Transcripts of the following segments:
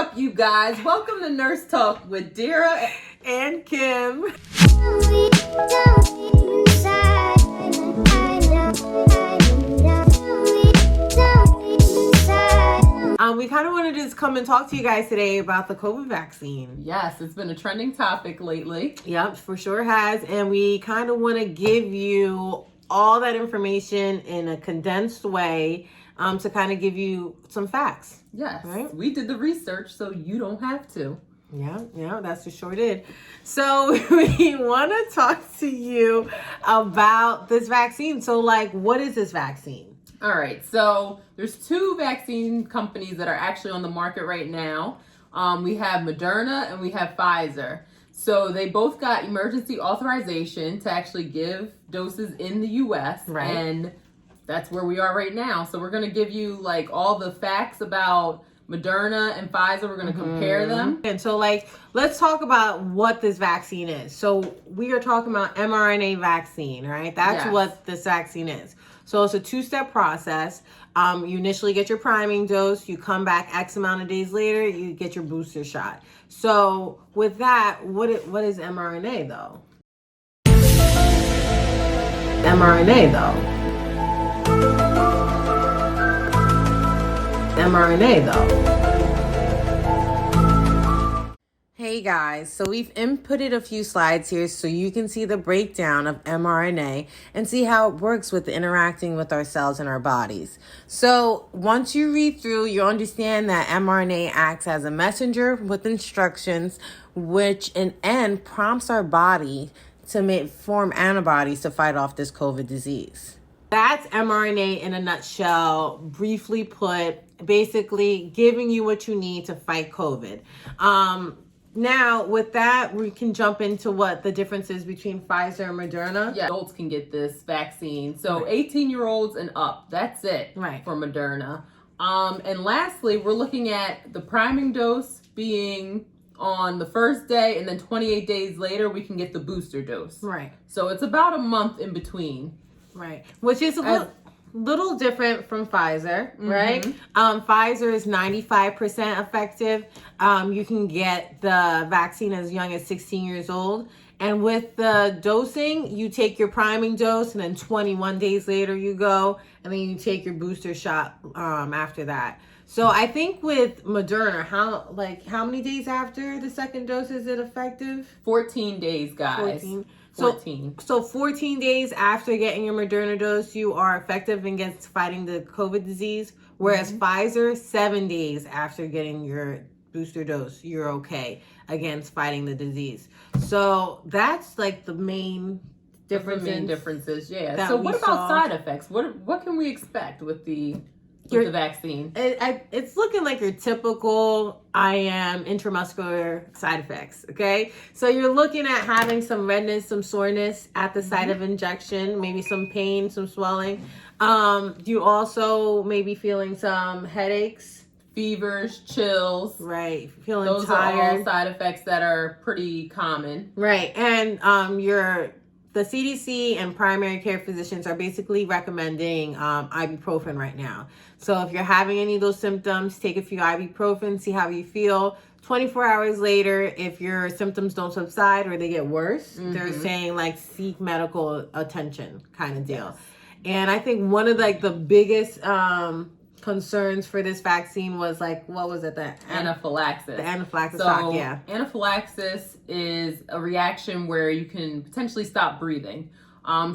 up, you guys? Welcome to Nurse Talk with Dira and Kim. We kind of wanted to just come and talk to you guys today about the COVID vaccine. Yes, it's been a trending topic lately. Yep, for sure has. And we kind of want to give you all that information in a condensed way to kind of give you some facts. Yes, right? We did the research so you don't have to. Yeah, that's for sure did. So we want to talk to you about this vaccine. So what is this vaccine? All right, so there's two vaccine companies that are actually on the market right now. We have Moderna and we have Pfizer. So they both got emergency authorization to actually give doses in the U.S. Right. And that's where we are right now. So we're going to give you all the facts about Moderna and Pfizer. We're going to compare them. And so let's talk about what this vaccine is. So we are talking about mRNA vaccine, right? That's what this vaccine is. So it's a two-step process. You initially get your priming dose. You come back X amount of days later, you get your booster shot. So with that, what is mRNA though? mRNA though. Hey guys, so we've inputted a few slides here so you can see the breakdown of mRNA and see how it works with interacting with our cells in our bodies. So once you read through, you understand that mRNA acts as a messenger with instructions, which in end prompts our body to form antibodies to fight off this COVID disease. That's mRNA in a nutshell, briefly put, basically giving you what you need to fight COVID. Now, with that, we can jump into what the difference is between Pfizer and Moderna. Yeah, adults can get this vaccine. So 18-year-olds and up, that's it for Moderna. And lastly, we're looking at the priming dose being on the first day, and then 28 days later, we can get the booster dose. Right. So it's about a month in between. Right. Which is a little different from Pfizer, right? Pfizer is 95% effective. You can get the vaccine as young as 16 years old. And with the dosing, you take your priming dose and then 21 days later you go, and then you take your booster shot after that. So I think with Moderna, how many days after the second dose is it effective? 14 days, guys. 14. So 14 days after getting your Moderna dose, you are effective against fighting the COVID disease. Whereas Pfizer, 7 days after getting your booster dose, you're okay against fighting the disease. So that's the main difference. The main differences, yeah. So what about side effects? What can we expect with the vaccine? It's looking like your typical IM intramuscular side effects, okay? So you're looking at having some redness, some soreness at the site of injection, maybe some pain, some swelling. You also may be feeling some headaches, fevers, chills. Right, feeling Those tired. Are all side effects that are pretty common. Right, and the CDC and primary care physicians are basically recommending ibuprofen right now. So if you're having any of those symptoms, take a few ibuprofen, see how you feel. 24 hours later, if your symptoms don't subside or they get worse, they're saying seek medical attention kind of deal. Yes. And I think one of the biggest concerns for this vaccine was what was it? The anaphylaxis. The anaphylaxis shock, yeah. Anaphylaxis is a reaction where you can potentially stop breathing.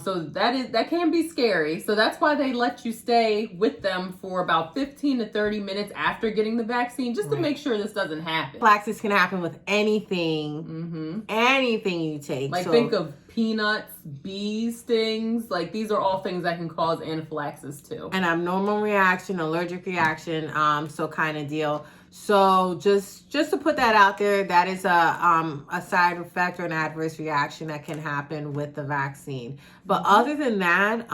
So that can be scary. So that's why they let you stay with them for about 15 to 30 minutes after getting the vaccine, just to make sure this doesn't happen. Anaphylaxis can happen with anything, anything you take. Think of peanuts, bee stings. These are all things that can cause anaphylaxis too. An abnormal reaction, allergic reaction, so kind of deal. So just to put that out there, that is a side effect or an adverse reaction that can happen with the vaccine. But other than that,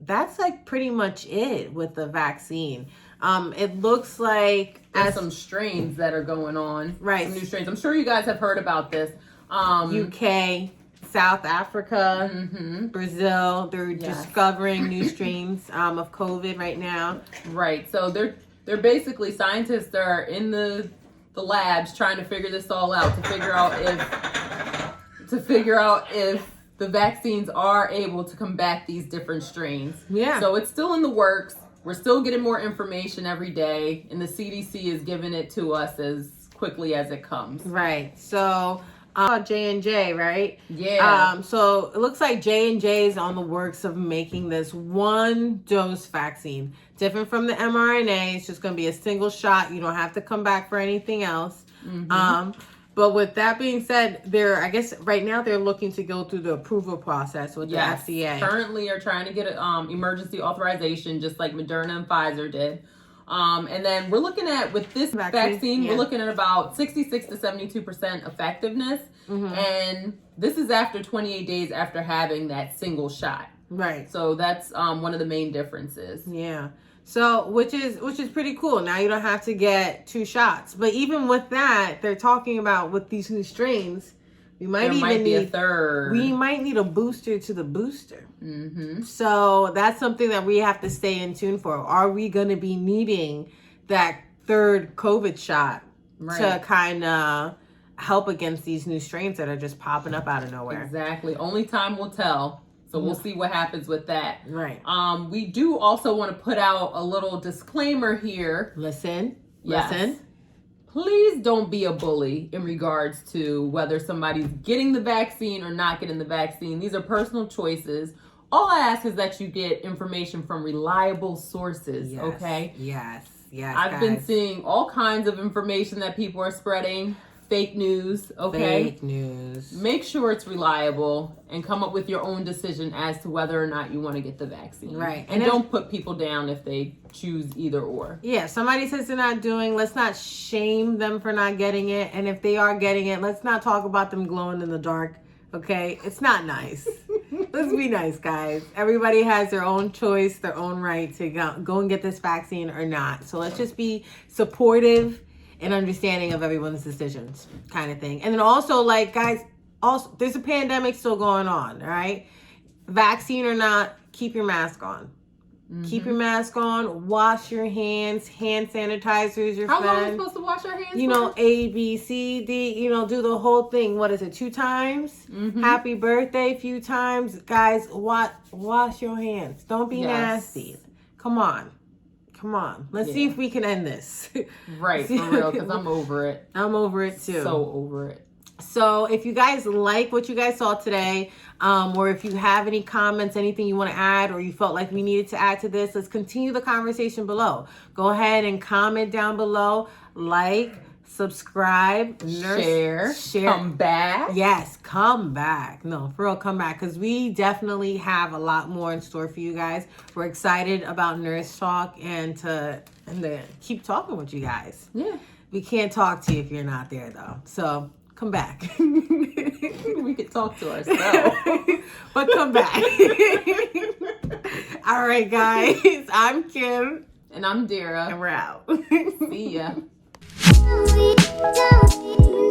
that's pretty much it with the vaccine. It looks like there's some strains that are going on. Right. Some new strains. I'm sure you guys have heard about this. UK, South Africa, Brazil, they're discovering new strains of COVID right now. Right. So they're basically, scientists are in the the labs trying to figure this all out to figure out if the vaccines are able to combat these different strains. Yeah. So it's still in the works. We're still getting more information every day, and the CDC is giving it to us as quickly as it comes. Right. So J&J, right? Yeah. So it looks like J&J is on the works of making this one dose vaccine, different from the mRNA. It's just going to be a single shot. You don't have to come back for anything else. But with that being said, I guess right now they're looking to go through the approval process with the FDA. Currently are trying to get emergency authorization, just like Moderna and Pfizer did. And then we're looking at, with this vaccine we're looking at about 66 to 72% effectiveness. And this is after 28 days after having that single shot. Right. So that's one of the main differences. Yeah. So, which is pretty cool. Now you don't have to get 2 shots. But even with that, they're talking about with these new strains, we might need a third. We might need a booster to the booster. So that's something that we have to stay in tune for. Are we going to be needing that third COVID shot to kind of help against these new strains that are just popping up out of nowhere? Exactly. Only time will tell. So we'll see what happens with that. Right. We do also want to put out a little disclaimer here. Listen. Please don't be a bully in regards to whether somebody's getting the vaccine or not getting the vaccine. These are personal choices. All I ask is that you get information from reliable sources, okay? Yes. I've been seeing all kinds of information that people are spreading. Fake news, okay? Fake news. Make sure it's reliable and come up with your own decision as to whether or not you want to get the vaccine. Right. And don't put people down if they choose either or. Yeah, somebody says they're not doing, let's not shame them for not getting it. And if they are getting it, let's not talk about them glowing in the dark, okay? It's not nice. Let's be nice, guys. Everybody has their own choice, their own right to go and get this vaccine or not. So let's just be supportive and understanding of everyone's decisions, kind of thing. And then also, like, guys, also there's a pandemic still going on, all right? Vaccine or not, keep your mask on. Keep your mask on. Wash your hands. Hand sanitizers, your How friend. long are we supposed to wash our hands? You know, A, B, C, D. You know, do the whole thing. What is it? 2 times. Happy birthday a few times, guys. Wash your hands. Don't be nasty. Come on. Let's see if we can end this. Right, for real, because I'm over it. I'm over it too. So over it. So if you guys like what you guys saw today, or if you have any comments, anything you want to add, or you felt like we needed to add to this, let's continue the conversation below. Go ahead and comment down below, like, subscribe, share, come back. Yes, come back. No, for real, come back, because we definitely have a lot more in store for you guys. We're excited about Nurse Talk and to keep talking with you guys. Yeah. We can't talk to you if you're not there, though. So come back. We could talk to ourselves. But come back. All right, guys. I'm Kim. And I'm Dara. And we're out. See ya. Don't